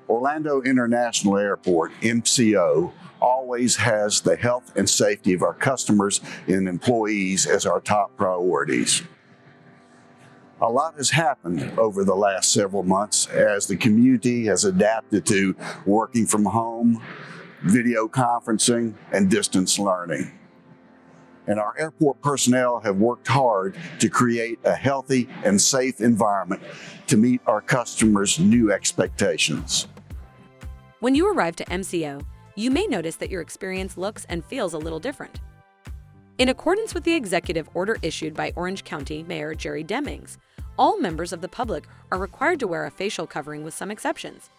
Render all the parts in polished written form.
Orlando International Airport, MCO, always has the health and safety of our customers and employees as our top priorities. A lot has happened over the last several months as the community has adapted to working from home, video conferencing, and distance learning. And our airport personnel have worked hard to create a healthy and safe environment to meet our customers' new expectations. When you arrive to MCO, you may notice that your experience looks and feels a little different. In accordance with the executive order issued by Orange County Mayor Jerry Demings, all members of the public are required to wear a facial covering with some exceptions.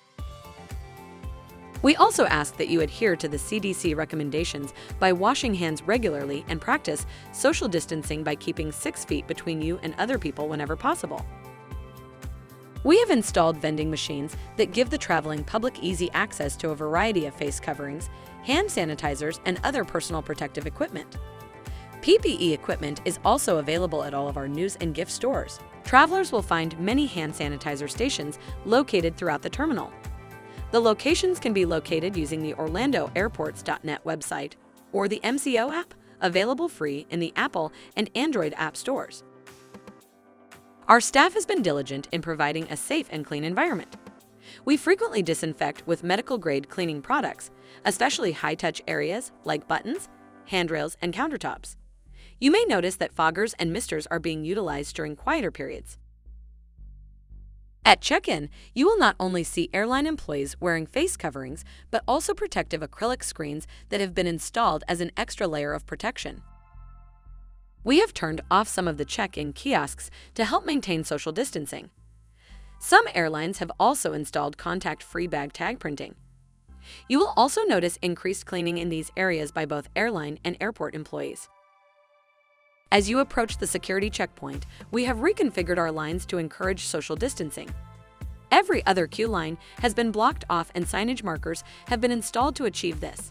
We also ask that you adhere to the CDC recommendations by washing hands regularly and practice social distancing by keeping 6 feet between you and other people whenever possible. We have installed vending machines that give the traveling public easy access to a variety of face coverings, hand sanitizers, and other personal protective equipment. PPE equipment is also available at all of our news and gift stores. Travelers will find many hand sanitizer stations located throughout the terminal. The locations can be located using the OrlandoAirports.net website or the MCO app, available free in the Apple and Android app stores. Our staff has been diligent in providing a safe and clean environment. We frequently disinfect with medical-grade cleaning products, especially high-touch areas like buttons, handrails, and countertops. You may notice that foggers and misters are being utilized during quieter periods. At check-in, you will not only see airline employees wearing face coverings, but also protective acrylic screens that have been installed as an extra layer of protection. We have turned off some of the check-in kiosks to help maintain social distancing. Some airlines have also installed contact-free bag tag printing. You will also notice increased cleaning in these areas by both airline and airport employees. As you approach the security checkpoint, we have reconfigured our lines to encourage social distancing. Every other queue line has been blocked off and signage markers have been installed to achieve this.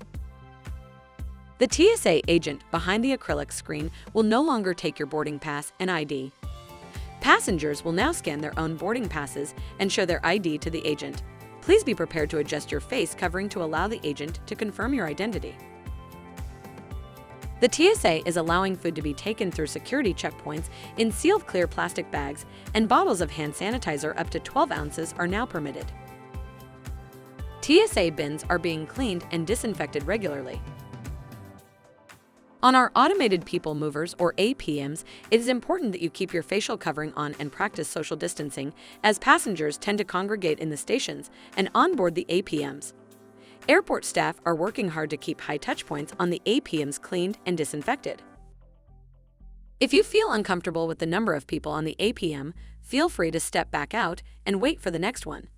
The TSA agent behind the acrylic screen will no longer take your boarding pass and ID. Passengers will now scan their own boarding passes and show their ID to the agent. Please be prepared to adjust your face covering to allow the agent to confirm your identity. The TSA is allowing food to be taken through security checkpoints in sealed clear plastic bags, and bottles of hand sanitizer up to 12 ounces are now permitted. TSA bins are being cleaned and disinfected regularly. On our automated people movers, or APMs, it is important that you keep your facial covering on and practice social distancing, as passengers tend to congregate in the stations and onboard the APMs. Airport staff are working hard to keep high touch points on the APMs cleaned and disinfected. If you feel uncomfortable with the number of people on the APM, feel free to step back out and wait for the next one.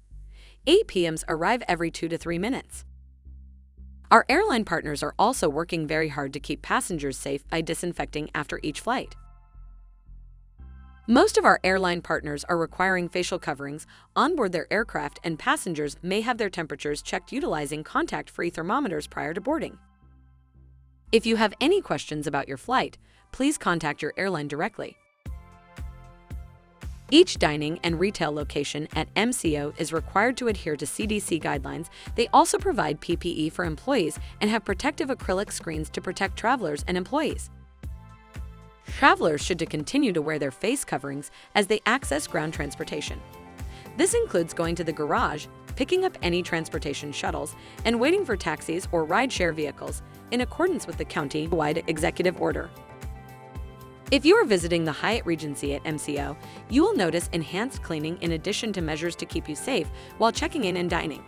APMs arrive every 2 to 3 minutes. Our airline partners are also working very hard to keep passengers safe by disinfecting after each flight. Most of our airline partners are requiring facial coverings onboard their aircraft, and passengers may have their temperatures checked utilizing contact-free thermometers prior to boarding. If you have any questions about your flight, please contact your airline directly. Each dining and retail location at MCO is required to adhere to CDC guidelines. They also provide PPE for employees and have protective acrylic screens to protect travelers and employees. Travelers should continue to wear their face coverings as they access ground transportation. This includes going to the garage, picking up any transportation shuttles, and waiting for taxis or ride-share vehicles in accordance with the county-wide executive order. If you are visiting the Hyatt Regency at MCO, you will notice enhanced cleaning in addition to measures to keep you safe while checking in and dining.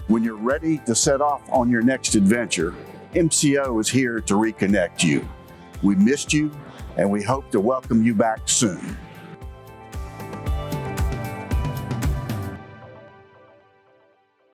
When you're ready to set off on your next adventure, MCO is here to reconnect you. We missed you, and we hope to welcome you back soon.